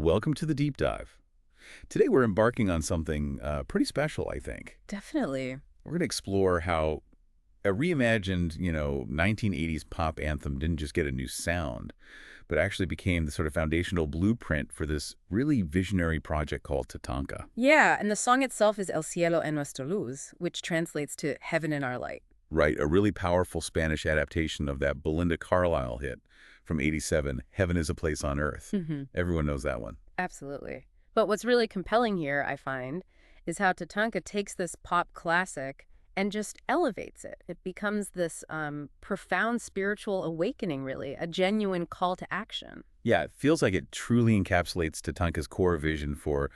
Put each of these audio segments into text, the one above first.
Welcome to the deep dive. Today we're embarking on something pretty special, I think. Definitely. We're going to explore how a reimagined, 1980s pop anthem didn't just get a new sound, but actually became the sort of foundational blueprint for this really visionary project called TATANKA. Yeah, and the song itself is El Cielo en Nuestra Luz, which translates to Heaven in Our Light. Right, a really powerful Spanish adaptation of that Belinda Carlisle hit from '87, Heaven is a Place on Earth. Everyone knows that one. Absolutely. But what's really compelling here, I find, is how TATANKA takes this pop classic and just elevates it. It becomes this profound spiritual awakening, really, a genuine call to action. Yeah, it feels like it truly encapsulates TATANKA's core vision for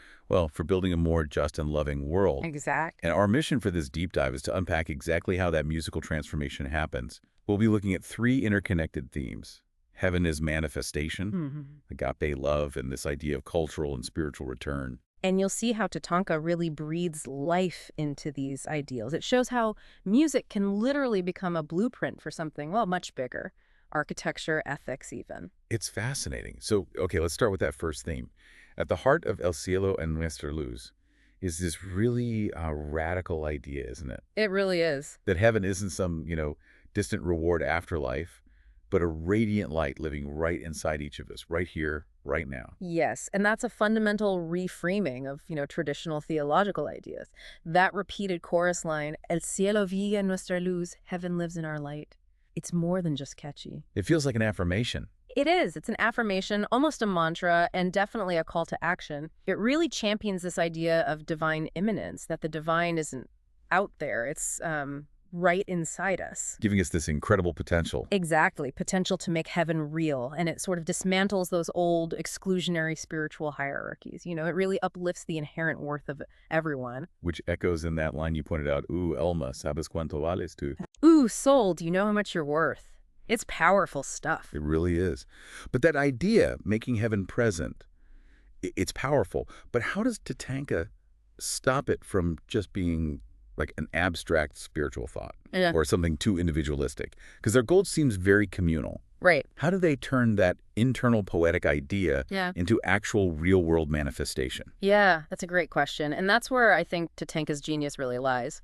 building a more just and loving world. Exactly. And our mission for this deep dive is to unpack exactly how that musical transformation happens. We'll be looking at three interconnected themes. Heaven is manifestation, agape love, and this idea of cultural and spiritual return. And you'll see how TATANKA really breathes life into these ideals. It shows how music can literally become a blueprint for something, well, much bigger. Architecture, ethics even. It's fascinating. So, okay, let's start with that first theme. At the heart of El Cielo en Nuestra Luz is this really radical idea, isn't it? It really is. That heaven isn't some, distant reward afterlife, but a radiant light living right inside each of us, right here, right now. Yes, and that's a fundamental reframing of, traditional theological ideas. That repeated chorus line, El cielo vive en nuestra luz, heaven lives in our light. It's more than just catchy. It feels like an affirmation. It is. It's an affirmation, almost a mantra, and definitely a call to action. It really champions this idea of divine immanence, that the divine isn't out there. It's right inside us. Giving us this incredible potential. Exactly. Potential to make heaven real. And it sort of dismantles those old exclusionary spiritual hierarchies. It really uplifts the inherent worth of everyone. Which echoes in that line you pointed out, Elma, ¿sabes cuánto vales tú? Ooh, soul, do you know how much you're worth? It's powerful stuff. It really is. But that idea, making heaven present, it's powerful. But how does TATANKA stop it from just being like an abstract spiritual thought or something too individualistic? Because their goal seems very communal. Right. How do they turn that internal poetic idea into actual real-world manifestation? Yeah, that's a great question. And that's where I think TATANKA's genius really lies.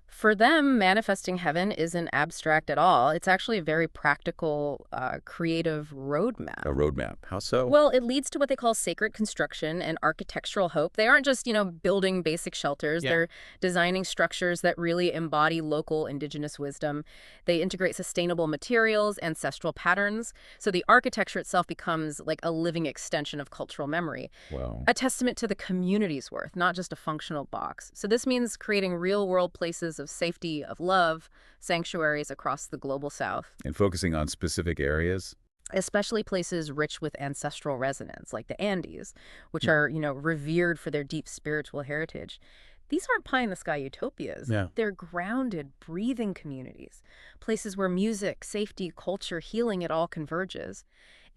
For them, manifesting heaven isn't abstract at all. It's actually a very practical, creative roadmap. A roadmap. How so? Well, it leads to what they call sacred construction and architectural hope. They aren't just, building basic shelters. They're designing structures that really embody local indigenous wisdom. They integrate sustainable materials, ancestral patterns. So the architecture itself becomes like a living extension of cultural memory. Wow. A testament to the community's worth, not just a functional box. So this means creating real-world places of safety, of love, sanctuaries across the global south. And focusing on specific areas? Especially places rich with ancestral resonance, like the Andes, which are, revered for their deep spiritual heritage. These aren't pie-in-the-sky utopias. They're grounded, breathing communities, places where music, safety, culture, healing, it all converges.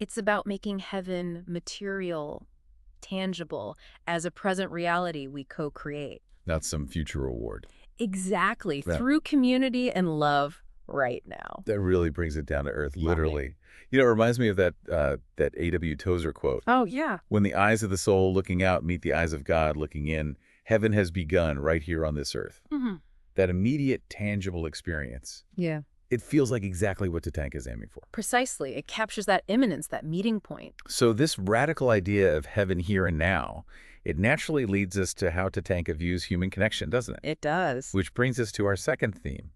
It's about making heaven material, tangible, as a present reality we co-create. Not some future reward. Exactly. Through community and love right now. That really brings it down to earth, literally. It reminds me of that A.W. Tozer quote. Oh, yeah. When the eyes of the soul looking out meet the eyes of God looking in, heaven has begun right here on this earth. That immediate, tangible experience. Yeah. It feels like exactly what TATANKA is aiming for. Precisely. It captures that immanence, that meeting point. So this radical idea of heaven here and now, it naturally leads us to how TATANKA views human connection, doesn't it? It does. Which brings us to our second theme,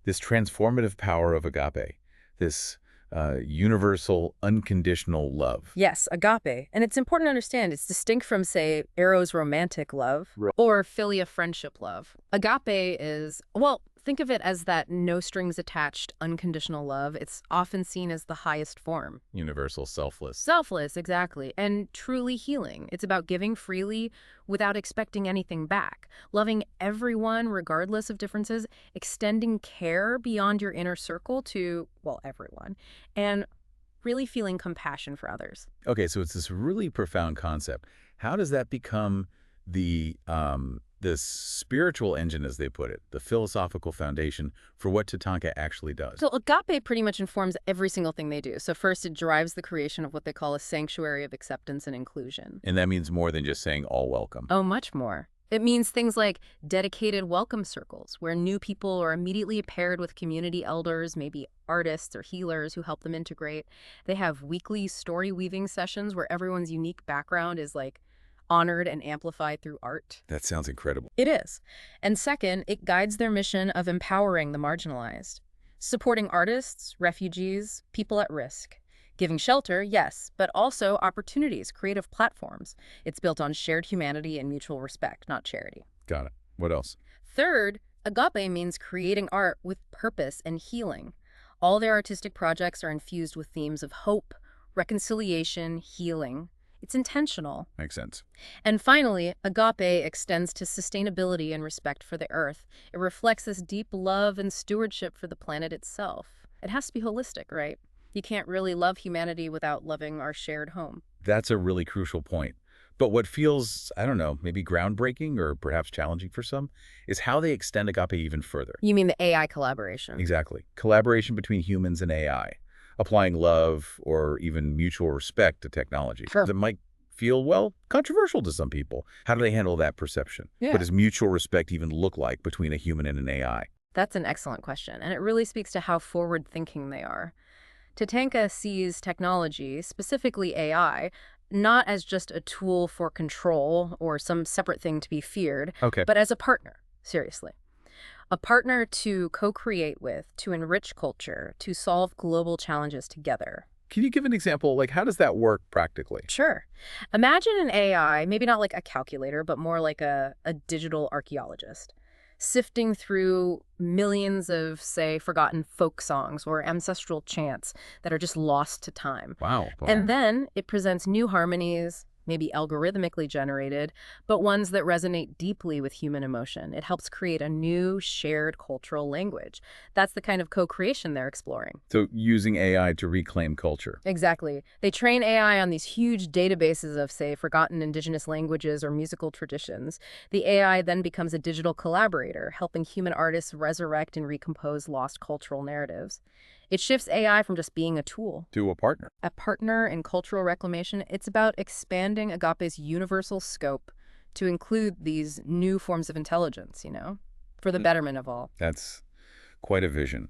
this transformative power of agape, this universal, unconditional love. Yes, agape. And it's important to understand it's distinct from, say, Eros romantic love or philia friendship love. Agape is, well, think of it as that no strings attached, unconditional love. It's often seen as the highest form. Universal, selfless. Selfless, exactly. And truly healing. It's about giving freely without expecting anything back. Loving everyone, regardless of differences. Extending care beyond your inner circle to, well, everyone. And really feeling compassion for others. Okay, so it's this really profound concept. How does that become the this spiritual engine, as they put it, the philosophical foundation for what TATANKA actually does. So Agape pretty much informs every single thing they do. So first, it drives the creation of what they call a sanctuary of acceptance and inclusion. And that means more than just saying all welcome. Oh, much more. It means things like dedicated welcome circles, where new people are immediately paired with community elders, maybe artists or healers who help them integrate. They have weekly story weaving sessions where everyone's unique background is like honored and amplified through art. That sounds incredible. It is. And second, it guides their mission of empowering the marginalized, supporting artists, refugees, people at risk. Giving shelter, yes, but also opportunities, creative platforms. It's built on shared humanity and mutual respect, not charity. Got it. What else? Third, Agape means creating art with purpose and healing. All their artistic projects are infused with themes of hope, reconciliation, healing. It's intentional. Makes sense. And finally, Agape extends to sustainability and respect for the earth. It reflects this deep love and stewardship for the planet itself. It has to be holistic, right? You can't really love humanity without loving our shared home. That's a really crucial point. But what feels, I don't know, maybe groundbreaking or perhaps challenging for some, is how they extend Agape even further. You mean the AI collaboration? Exactly. Collaboration between humans and AI. Applying love or even mutual respect to technology. Sure. That might feel, well, controversial to some people. How do they handle that perception? Yeah. What does mutual respect even look like between a human and an AI? That's an excellent question, and it really speaks to how forward-thinking they are. TATANKA sees technology, specifically AI, not as just a tool for control or some separate thing to be feared, but as a partner, seriously. A partner to co-create with, to enrich culture, to solve global challenges together. Can you give an example? Like, how does that work practically? Sure. Imagine an AI, maybe not like a calculator, but more like a digital archaeologist, sifting through millions of, say, forgotten folk songs or ancestral chants that are just lost to time. Wow. And then it presents new harmonies, maybe algorithmically generated, but ones that resonate deeply with human emotion. It helps create a new shared cultural language. That's the kind of co-creation they're exploring. So using AI to reclaim culture. Exactly. They train AI on these huge databases of, say, forgotten indigenous languages or musical traditions. The AI then becomes a digital collaborator, helping human artists resurrect and recompose lost cultural narratives. It shifts AI from just being a tool to a partner. A partner in cultural reclamation. It's about expanding Agape's universal scope to include these new forms of intelligence, for the betterment of all. That's quite a vision.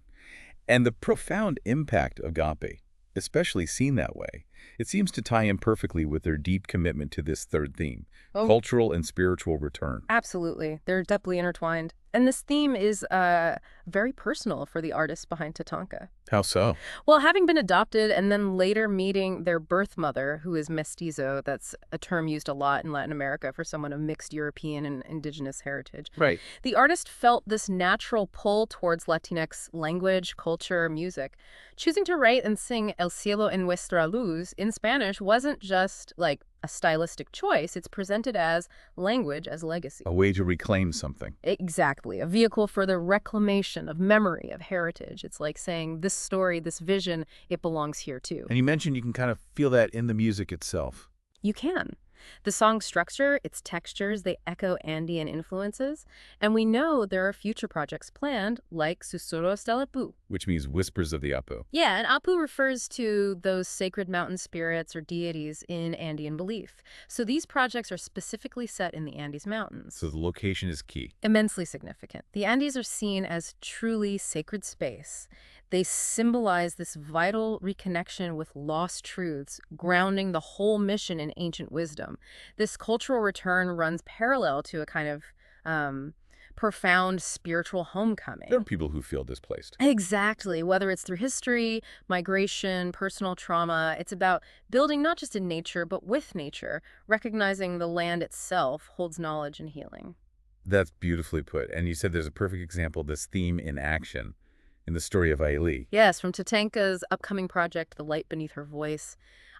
And the profound impact of Agape, especially seen that way, it seems to tie in perfectly with their deep commitment to this third theme, cultural and spiritual return. Absolutely. They're deeply intertwined. And this theme is very personal for the artists behind TATANKA. How so? Well, having been adopted and then later meeting their birth mother, who is mestizo, that's a term used a lot in Latin America for someone of mixed European and indigenous heritage. Right. The artist felt this natural pull towards Latinx language, culture, music. Choosing to write and sing El Cielo en Nuestra Luz in Spanish wasn't just like a stylistic choice. It's presented as language, as legacy. A way to reclaim something. Exactly. A vehicle for the reclamation of memory, of heritage. It's like saying this story, this vision, it belongs here too. And you mentioned you can kind of feel that in the music itself. You can. The song's structure, its textures, they echo Andean influences. And we know there are future projects planned, like 𝗧𝗔𝗧𝗪𝗪, which means whispers of the Apu. Yeah, and Apu refers to those sacred mountain spirits or deities in Andean belief. So these projects are specifically set in the Andes Mountains. So the location is key. Immensely significant. The Andes are seen as truly sacred space. They symbolize this vital reconnection with lost truths, grounding the whole mission in ancient wisdom. This cultural return runs parallel to a kind of profound spiritual homecoming. There are people who feel displaced. Exactly. Whether it's through history, migration, personal trauma, it's about building not just in nature, but with nature, recognizing the land itself holds knowledge and healing. That's beautifully put. And you said there's a perfect example of this theme in action in the story of Ailey. Yes, from TATANKA's upcoming project, The Light Beneath Her Voice.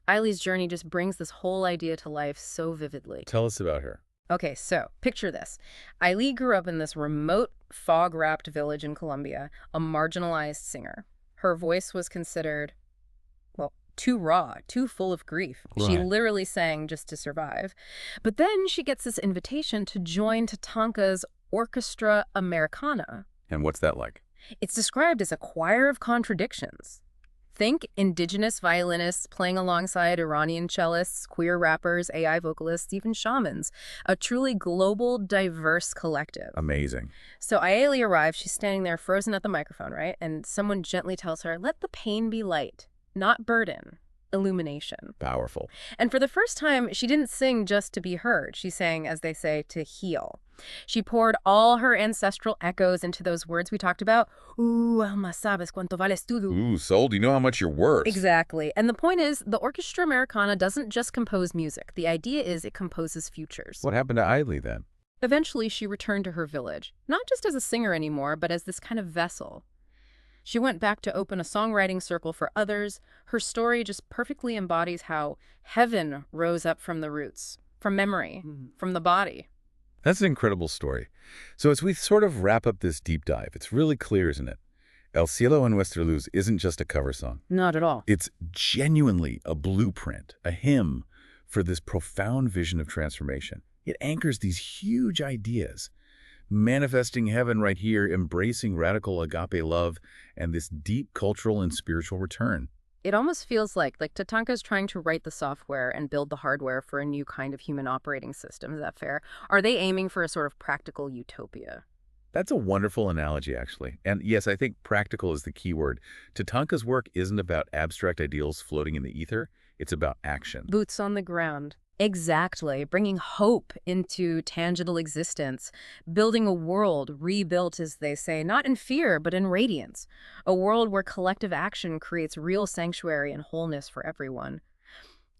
Ailey's journey just brings this whole idea to life so vividly. Tell us about her. Okay, so picture this. Ailey grew up in this remote, fog-wrapped village in Colombia, a marginalized singer. Her voice was considered, well, too raw, too full of grief. Right. She literally sang just to survive. But then she gets this invitation to join TATANKA's Orchestra Americana. And what's that like? It's described as a choir of contradictions. Think indigenous violinists playing alongside Iranian cellists, queer rappers, AI vocalists, even shamans. A truly global, diverse collective. Amazing. So Ailey arrives. She's standing there frozen at the microphone, right? And someone gently tells her, let the pain be light, not burden. Illumination. Powerful. And for the first time, she didn't sing just to be heard. She sang, as they say, to heal. She poured all her ancestral echoes into those words we talked about. Ooh, alma sabes cuánto vales tú. Ooh, soul, do you know how much you're worth? Exactly. And the point is, the Orchestra Americana doesn't just compose music. The idea is it composes futures. What happened to Ailey then? Eventually, she returned to her village, not just as a singer anymore, but as this kind of vessel. She went back to open a songwriting circle for others. Her story just perfectly embodies how heaven rose up from the roots, from memory, from the body. That's an incredible story. So as we sort of wrap up this deep dive, it's really clear, isn't it? El Cielo and Nuestra Luz isn't just a cover song. Not at all. It's genuinely a blueprint, a hymn for this profound vision of transformation. It anchors these huge ideas, manifesting heaven right here, embracing radical agape love, and this deep cultural and spiritual return. It almost feels like TATANKA is trying to write the software and build the hardware for a new kind of human operating system. Is that fair? Are they aiming for a sort of practical utopia? That's a wonderful analogy, actually. And yes, I think practical is the key word. TATANKA's work isn't about abstract ideals floating in the ether. It's about action. Boots on the ground. Exactly. Bringing hope into tangible existence. Building a world rebuilt, as they say, not in fear, but in radiance. A world where collective action creates real sanctuary and wholeness for everyone.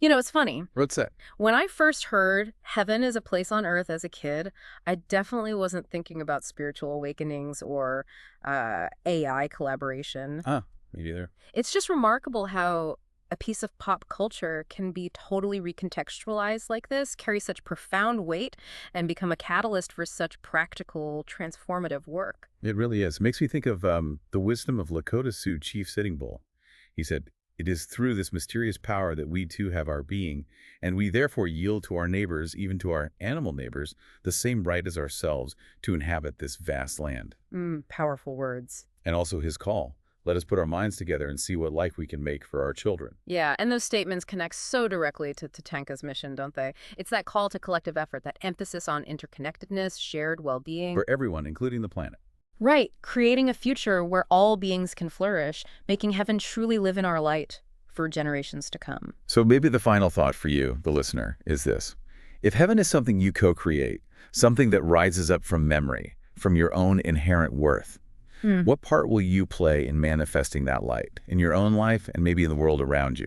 You know, it's funny. What's that? When I first heard heaven is a place on earth as a kid, I definitely wasn't thinking about spiritual awakenings or AI collaboration. Me neither. It's just remarkable how a piece of pop culture can be totally recontextualized like this, carry such profound weight, and become a catalyst for such practical, transformative work. It really is. It makes me think of the wisdom of 𝗑ᗕᗕડાᗑ. He said, "It is through this mysterious power that we too have our being, and we therefore yield to our neighbors, even to our animal neighbors, the same right as ourselves to inhabit this vast land." Powerful words. And also his call. Let us put our minds together and see what life we can make for our children. Yeah, and those statements connect so directly to TATANKA's mission, don't they? It's that call to collective effort, that emphasis on interconnectedness, shared well-being. For everyone, including the planet. Right, creating a future where all beings can flourish, making heaven truly live in our light for generations to come. So maybe the final thought for you, the listener, is this. If heaven is something you co-create, something that rises up from memory, from your own inherent worth, what part will you play in manifesting that light in your own life and maybe in the world around you?